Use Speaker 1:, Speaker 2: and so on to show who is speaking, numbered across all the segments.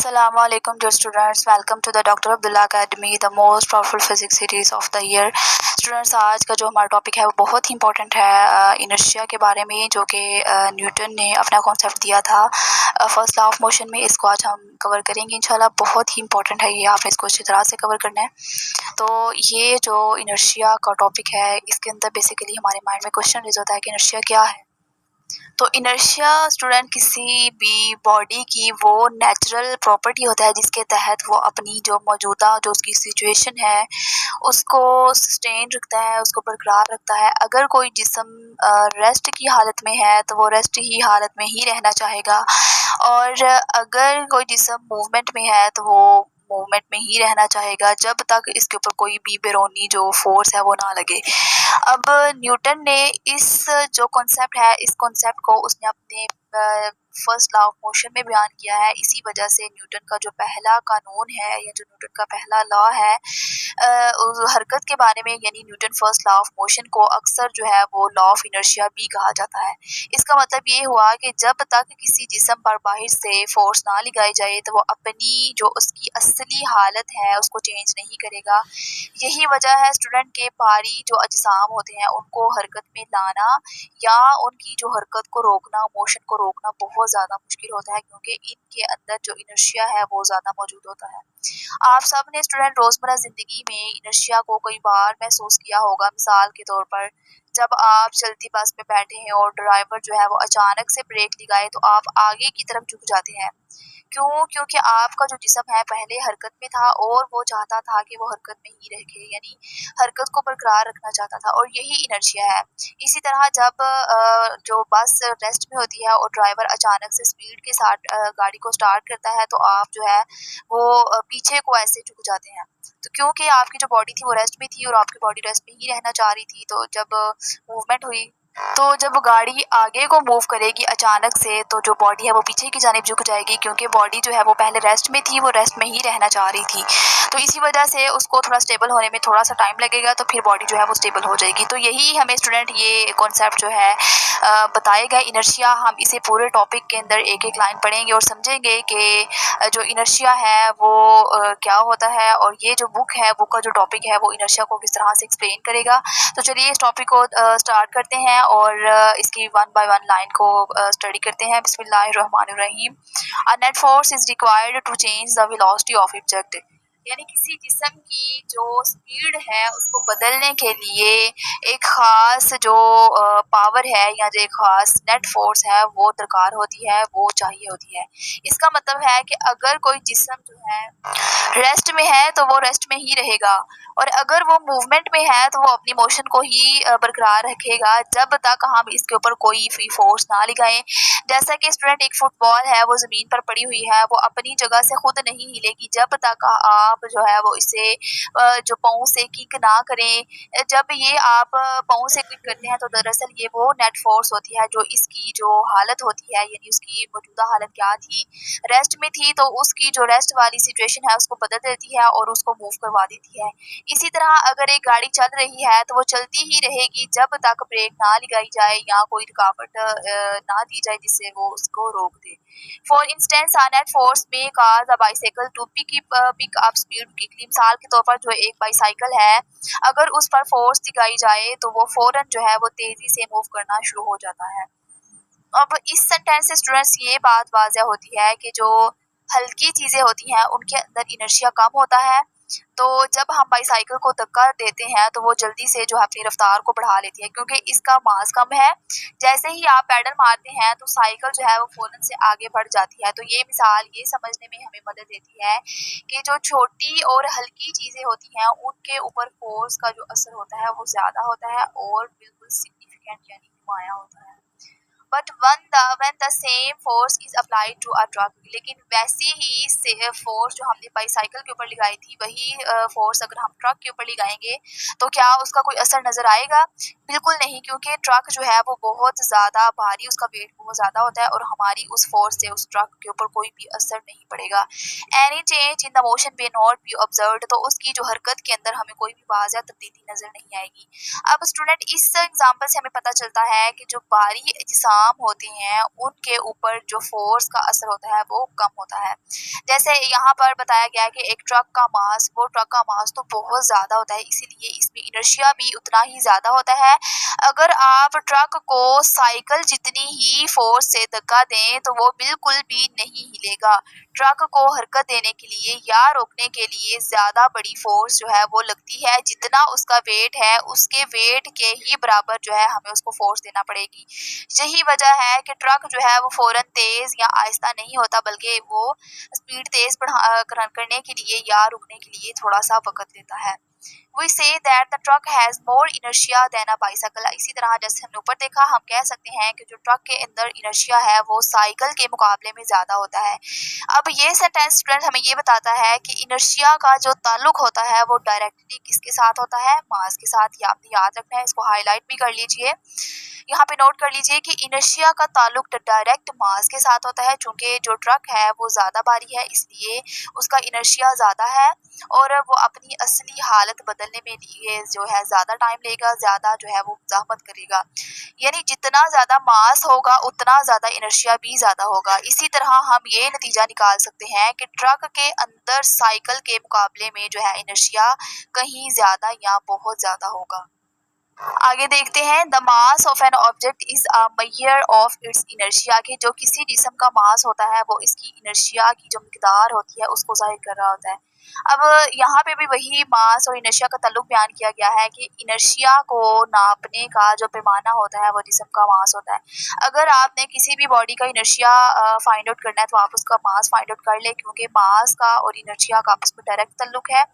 Speaker 1: Assalamualaikum dear students, welcome to the Dr. Abdullah Academy, the most powerful physics series of the year। Students, आज का जो हमारा topic है वो बहुत ही इंपॉर्टेंट है इनर्शिया के बारे में, जो कि न्यूटन ने अपना कॉन्सेप्ट दिया था फर्स्ट लॉ ऑफ मोशन में। इसको आज हम कवर करेंगे इंशाल्लाह। बहुत ही इंपॉर्टेंट है ये, आपने इसको अच्छी तरह से कवर करना है। तो ये जो इनर्शिया का टॉपिक है, इसके अंदर बेसिकली हमारे माइंड में क्वेश्चन रेज होता है कि इनर्शिया क्या है। तो इनर्शिया स्टूडेंट किसी भी बॉडी की वो नेचुरल प्रॉपर्टी होता है जिसके तहत वो अपनी जो मौजूदा जो उसकी सिचुएशन है उसको सस्टेन रखता है, उसको बरकरार रखता है। अगर कोई जिस्म रेस्ट की हालत में है तो वो रेस्ट ही हालत में ही रहना चाहेगा, और अगर कोई जिस्म मूवमेंट में है तो वो मूवमेंट में ही रहना चाहेगा जब तक इसके ऊपर कोई भी बैरूनी जो फोर्स है वो ना लगे। अब न्यूटन ने इस जो कॉन्सेप्ट है, इस कॉन्सेप्ट को उसने अपने फर्स्ट लॉ ऑफ मोशन में बयान किया है। इसी वजह से न्यूटन का जो पहला कानून है या जो न्यूटन का पहला लॉ है उस हरकत के बारे में, यानी Newton first law of motion को अक्सर जो है वो लॉ ऑफ इनर्शिया भी कहा जाता है। इसका मतलब ये हुआ कि जब तक किसी जिस्म पर बाहर से फोर्स ना लगाई जाए तो वो अपनी जो उसकी असली हालत है उसको चेंज नहीं करेगा। यही वजह है स्टूडेंट के भारी जो अजसाम होते हैं उनको हरकत में लाना या उनकी जो हरकत को रोकना, मोशन को रोकना बहुत ज़्यादा मुश्किल होता है, क्योंकि इनके अंदर जो इनर्शिया है वो ज़्यादा मौजूद होता है। आप सब ने स्टूडेंट रोज़मर्रा ज़िंदगी में इनर्शिया को कई बार महसूस किया होगा। मिसाल के तौर पर जब आप चलती बस में बैठे हैं और ड्राइवर जो है वो अचानक से ब्रेक लगाए तो आप आगे की तरफ झुक जाते हैं। क्यों? क्योंकि आपका जो जिस्म है पहले हरकत में था और वो चाहता था कि वो हरकत में ही रहे, यानी हरकत को बरकरार रखना चाहता था, और यही इनर्शिया है। इसी तरह जब जो बस रेस्ट में होती है और ड्राइवर अचानक से स्पीड के साथ गाड़ी को स्टार्ट करता है तो आप जो है वो पीछे को ऐसे झुक जाते हैं। तो क्योंकि आपकी जो बॉडी थी वो रेस्ट में थी और आपकी बॉडी रेस्ट में ही रहना चाह रही थी, तो जब मूवमेंट हुई तो जब गाड़ी आगे को मूव करेगी अचानक से तो जो बॉडी है वो पीछे की जानिब झुक जाएगी, क्योंकि बॉडी जो है वो पहले रेस्ट में थी, वो रेस्ट में ही रहना चाह रही थी। तो इसी वजह से उसको थोड़ा स्टेबल होने में थोड़ा सा टाइम लगेगा, तो फिर बॉडी जो है वो स्टेबल हो जाएगी। तो यही हमें स्टूडेंट ये कॉन्सेप्ट जो है बताएगा इनर्शिया। हम इसे पूरे टॉपिक के अंदर एक एक लाइन पढ़ेंगे और समझेंगे कि जो इनर्शिया है वो क्या होता है, और ये जो बुक है, बुक का जो टॉपिक है वो इनर्शिया को किस तरह से एक्सप्लेन करेगा। तो चलिए इस टॉपिक को स्टार्ट करते हैं और इसकी वन बाय वन लाइन को स्टडी करते हैं। बिस्मिल्लाहिर्रहमानिर्रहीम। A net force is required to change the velocity of object, यानी किसी जिस्म की जो स्पीड है उसको बदलने के लिए एक ख़ास जो पावर है या जो एक ख़ास नेट फोर्स है वो दरकार होती है, वो चाहिए होती है। इसका मतलब है कि अगर कोई जिस्म जो है रेस्ट में है तो वो रेस्ट में ही रहेगा, और अगर वो मूवमेंट में है तो वो अपनी मोशन को ही बरकरार रखेगा जब तक हम इसके ऊपर कोई फ्री फोर्स ना लगाएं। जैसा कि स्टूडेंट एक फुटबॉल है वो ज़मीन पर पड़ी हुई है, वो अपनी जगह से खुद नहीं हिलेगी जब तक आप जो है वो इसे जो पाँव से किक ना करें। जब ये आप पाँव से किक करते हैं तो दरअसल ये वो नेट फोर्स होती है जो इसकी जो हालत होती है, यानी उसकी मौजूदा हालत क्या थी, रेस्ट में थी, तो उसकी जो रेस्ट वाली सिचुएशन है उसको बदल देती है और उसको मूव करवा देती है। इसी तरह अगर एक गाड़ी चल रही है तो वो चलती ही रहेगी जब तक ब्रेक ना लगाई जाए या कोई रुकावट ना दी जाए जिससे वो उसको रोक दे। For instance a net force may cause a bicycle to pick up speed quickly. मिसाल के तौर पर जो एक बाइसाइकिल है, अगर उस पर फोर्स लगाई जाए तो वो फौरन जो है वो तेजी से मूव करना शुरू हो जाता है। अब इस सेंटेंस से स्टूडेंट्स ये बात वाज़ह होती है कि जो हल्की चीज़ें होती हैं उनके अंदर इनर्शिया कम होता है। तो जब हम बाइसाइकिल को धक्का देते हैं तो वो जल्दी से जो है अपनी रफ्तार को बढ़ा लेती है क्योंकि इसका मास कम है। जैसे ही आप पैडल मारते हैं तो साइकिल जो है वो फ़ौरन से आगे बढ़ जाती है। तो ये मिसाल ये समझने में हमें मदद देती है कि जो छोटी और हल्की चीज़ें होती हैं उनके ऊपर फोर्स का जो असर होता है वो ज़्यादा होता है और बिल्कुल सिग्निफिकेंट यानी नुमायाँ होता है। But when the same force is applied to a truck, लेकिन वैसी ही से फोर्स जो हमने बाईसाइकिल के ऊपर लगाई थी वही फोर्स अगर हम ट्रक के ऊपर लगाएंगे तो क्या उसका कोई असर नज़र आएगा? बिल्कुल नहीं, क्योंकि ट्रक जो है वो बहुत ज़्यादा भारी, उसका वेट बहुत ज़्यादा होता है और हमारी उस फोर्स से उस ट्रक के ऊपर कोई भी असर नहीं पड़ेगा। Any change in the motion may not be observed, तो उसकी जो हरकत के अंदर हमें कोई भी वाज़ह तब्दीली नज़र नहीं आएगी। अब स्टूडेंट इस एग्जाम्पल से हमें पता चलता है कि जो भारी अजसाम आर्म होते हैं उनके ऊपर जो फोर्स का असर होता है वो कम होता है। जैसे यहाँ पर बताया गया है कि एक ट्रक का मास, वो ट्रक का मास तो बहुत ज़्यादा होता है, इसीलिए इसमें इनर्शिया भी उतना ही ज़्यादा होता है। अगर आप ट्रक को साइकिल जितनी ही फोर्स से धक्का दें तो वो बिल्कुल भी नहीं हिलेगा। ट्रक को हरकत देने के लिए या रोकने के लिए ज़्यादा बड़ी फोर्स जो है वो लगती है। जितना उसका वेट है उसके वेट के ही बराबर जो है हमें उसको फोर्स देना पड़ेगी। यही वजह है कि ट्रक जो है वो फ़ौरन तेज़ या आहिस्ता नहीं होता, बल्कि वो स्पीड तेज़ करने के लिए या रुकने के लिए थोड़ा सा वक़्त लेता है। We say that the truck has more inertia than a bicycle। इसी तरह जैसे हमने ऊपर देखा, हम कह सकते हैं कि जो ट्रक के अंदर इनर्शिया है वो साइकिल के मुकाबले में ज़्यादा होता है। अब ये सेंटेंस स्टूडेंट हमें ये बताता है कि इनर्शिया का जो ताल्लुक होता है वो डायरेक्टली किसके साथ होता है? मास के साथ। ये आपने याद रखना है, इसको हाईलाइट भी कर लीजिए। यहाँ पे नोट कर लीजिए कि इनर्शिया का ताल्लुक डायरेक्ट मास के साथ होता है। चूँकि जो ट्रक है वो ज़्यादा भारी है इसलिए उसका इनर्शिया ज़्यादा है और वो अपनी असली हालत बदलने में लिए जो है ज़्यादा टाइम लेगा, ज़्यादा जो है वो ज़हमत करेगा। यानी जितना ज़्यादा मास होगा उतना ज़्यादा इनर्शिया भी ज़्यादा होगा। इसी तरह हम ये नतीजा निकाल सकते हैं कि ट्रक के अंदर साइकिल के मुकाबले में जो है इनर्शिया कहीं ज़्यादा या बहुत ज़्यादा होगा। आगे देखते हैं, the mass of an object is a measure of its inertia. कि जो किसी जिस्म का मास होता है वो इसकी इनर्शिया की जो मिकदार होती है उसको ज़ाहिर कर रहा होता है। अब यहाँ पे भी वही मास और इनर्शिया का ताल्लुक बयान किया गया है कि इनर्शिया को नापने का जो पैमाना होता है वो जिस्म का मास होता है। अगर आपने किसी भी बॉडी का इनर्शिया फाइंड आउट करना है तो आप उसका मास फाइंड आउट कर ले, क्योंकि मास का और इनर्शिया का आपस में डायरेक्ट ताल्लुक है।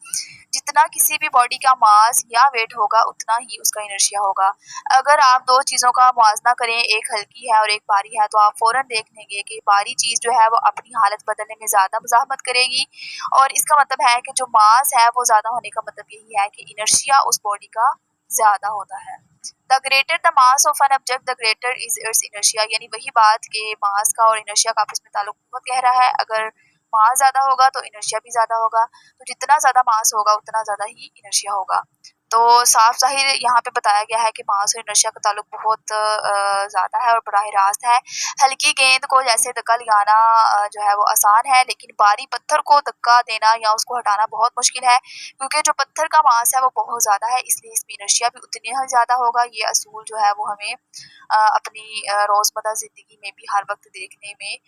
Speaker 1: जितना किसी भी बॉडी का मास या वेट होगा उतना ही उसका इनर्शिया होगा। अगर आप दो चीज़ों का मुआवजा करें, एक हल्की है और एक भारी है, तो आप फ़ौरन देख लेंगे कि भारी चीज़ जो है वो अपनी हालत बदलने में ज़्यादा मुज़ाहमत करेगी और इसका मतलब है कि जो मास है वो ज़्यादा होने का मतलब यही है कि इनर्शिया उस बॉडी का ज़्यादा होता है। The greater the mass of an object the greater is it's inertia. यानी वही बात कि मास का और इनर्शिया का आपस में ताल्लुक बहुत गहरा है। अगर मास ज़्यादा होगा तो इनर्शिया भी ज़्यादा होगा, तो जितना ज़्यादा मास होगा उतना ज़्यादा ही इनर्शिया होगा। तो साफ ज़ाहिर यहाँ पे बताया गया है कि मास और इनर्शिया का ताल्लुक बहुत ज़्यादा है और बराह रास्त है। हल्की गेंद को जैसे धक्का लगाना जो है वो आसान है, लेकिन भारी पत्थर को धक्का देना या उसको हटाना बहुत मुश्किल है, क्योंकि जो पत्थर का मास है वो बहुत ज़्यादा है, इसलिए इसमें इनर्शिया भी उतनी ही ज़्यादा होगा। ये असूल जो है वो हमें अपनी रोज़मर्रा ज़िंदगी में भी हर वक्त देखने में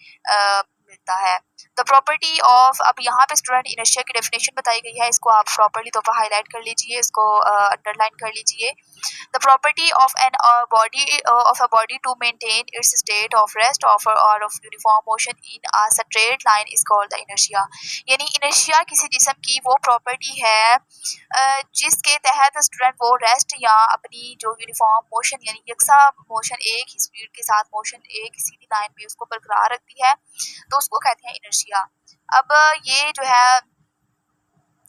Speaker 1: मिलता है। द प्रॉपर्टी ऑफ, अब यहाँ पे स्टूडेंट इनर्शिया की डेफिनेशन बताई गई है, इसको आप प्रॉपर्ली तो हाईलाइट कर लीजिए, इसको अंडरलाइन कर लीजिए। The property of an body to maintain its state of rest of uniform motion in a straight line is called the inertia. यानी इनर्शिया किसी जिस्म की वो प्रॉपर्टी है जिसके तहत स्टूडेंट वो रेस्ट या अपनी जो यूनिफॉर्म मोशन यानी यकसा मोशन, एक ही स्पीड के साथ मोशन एक ही सीधी लाइन में उसको बरकरार रखती है, तो उसको कहते हैं इनर्शिया। अब ये जो है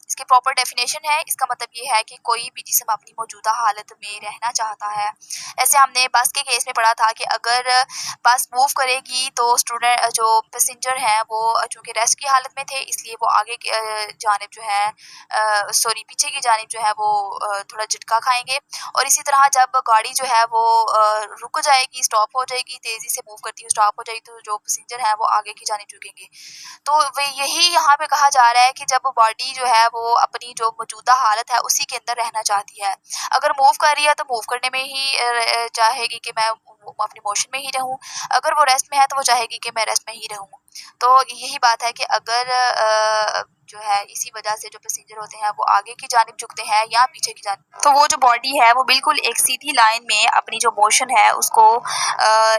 Speaker 1: इसकी प्रॉपर डेफिनेशन है, इसका मतलब ये है कि कोई भी जिस्म अपनी मौजूदा हालत में रहना चाहता है। ऐसे हमने बस के केस में पढ़ा था कि अगर बस मूव करेगी तो स्टूडेंट जो पैसेंजर हैं वो चूँकि रेस्ट की हालत में थे इसलिए वो आगे की जानिब जो है पीछे की जानिब जो है वो थोड़ा झटका खाएंगे, और इसी तरह जब गाड़ी जो है वो रुक जाएगी, स्टॉप हो जाएगी, तेज़ी से मूव करती हुई स्टॉप हो जाएगी, तो जो पैसेंजर हैं वो आगे की जानिब झुकेंगे। तो वे यही यहाँ पे कहा जा रहा है कि जब बॉडी जो है वो अपनी जो मौजूदा हालत है उसी के अंदर रहना चाहती है। अगर मूव कर रही है तो मूव करने में ही चाहेगी कि मैं अपनी मोशन में ही रहूं, अगर वो रेस्ट में है तो वो चाहेगी कि मैं रेस्ट में ही रहूं। तो यही बात है कि अगर जो है इसी वजह से जो पैसेंजर होते हैं वो आगे की जानिब झुकते हैं या पीछे की जानिब, तो वो जो बॉडी है वो बिल्कुल एक सीधी लाइन में अपनी जो मोशन है उसको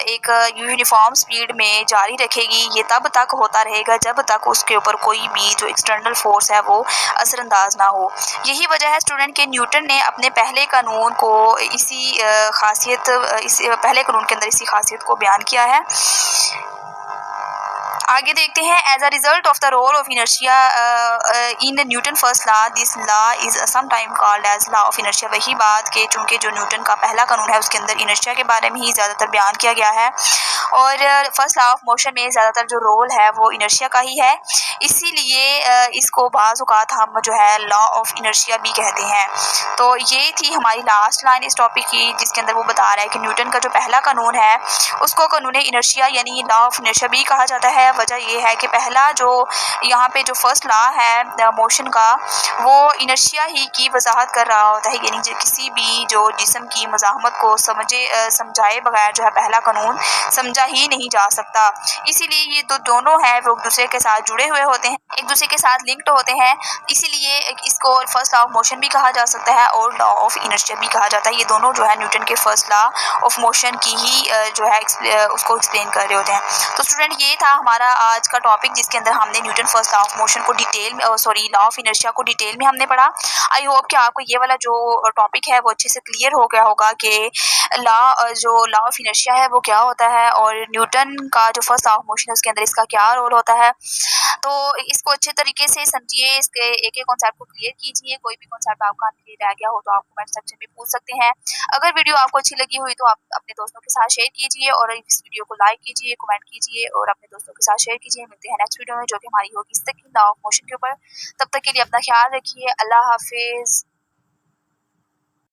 Speaker 1: एक यूनिफॉर्म स्पीड में जारी रखेगी। ये तब तक होता रहेगा जब तक उसके ऊपर कोई भी जो एक्सटर्नल फोर्स है वो असरअंदाज ना हो। यही वजह है स्टूडेंट के न्यूटन ने अपने पहले कानून को इसी पहले कानून के अंदर इसी खासियत को बयान किया है। आगे देखते हैं, as a result of the role of inertia in Newton first law, this law is sometime called as law of inertia. वही बात कि चूँकि जो न्यूटन का पहला कानून है उसके अंदर इनर्शिया के बारे में ही ज़्यादातर बयान किया गया है और फर्स्ट लॉ ऑफ मोशन में ज़्यादातर जो रोल है वो इनर्शिया का ही है, इसीलिए इसको बाज़ औक़ात हम जो है लॉ ऑफ इनर्शिया भी कहते हैं। तो ये थी हमारी लास्ट लाइन इस टॉपिक की, जिसके अंदर वो बता रहा है कि न्यूटन का जो पहला कानून है उसको कानून इनर्शिया यानी लॉ ऑफ इनर्शिया भी कहा जाता है। वजह ये है कि पहला जो यहाँ पे जो फर्स्ट लॉ है मोशन का, वो इनर्शिया ही की वजाहत कर रहा होता है, यानी जो किसी भी जो जिस्म की मज़ाहमत को समझाए बगैर जो है पहला कानून समझा ही नहीं जा सकता। इसीलिए ये दोनों हैं वो एक दूसरे के साथ जुड़े हुए होते हैं, एक दूसरे के साथ लिंक्ड होते हैं, इसीलिए इसको फर्स्ट लॉ ऑफ मोशन भी कहा जा सकता है और लॉ ऑफ इनर्शिया भी कहा जाता है। ये दोनों जो है न्यूटन के फर्स्ट लॉ ऑफ मोशन की ही जो है उसको एक्सप्लेन कर रहे होते हैं। तो स्टूडेंट ये था हमारा आज का टॉपिक, जिसके अंदर हमने Newton first law of motion को डिटेल में लॉ ऑफ इनर्शिया को डिटेल में हमने पढ़ा। आई होप कि आपको ये वाला जो टॉपिक है वो अच्छे से क्लियर हो गया होगा कि जो लॉ ऑफ इनर्शिया है वो क्या होता है और न्यूटन का जो फर्स्ट लॉ ऑफ मोशन है उसके अंदर इसका क्या रोल होता है। तो इसको अच्छे तरीके से समझिए, इसके एक एक कॉन्सेप्ट को क्लियर कीजिए। कोई भी कॉन्सेप्ट आपका क्लियर रह गया हो तो आप कमेंट सेक्शन में पूछ सकते हैं। अगर वीडियो आपको अच्छी लगी हुई तो आप अपने दोस्तों के साथ शेयर कीजिए और इस वीडियो को लाइक कीजिए, कमेंट कीजिए और अपने दोस्तों के साथ शेयर कीजिए। मिलते हैं नेक्स्ट वीडियो में जो कि हमारी होगी सेकंड लॉ ऑफ मोशन के ऊपर। तब तक के लिए अपना ख्याल रखिए। अल्लाह हाफिज़।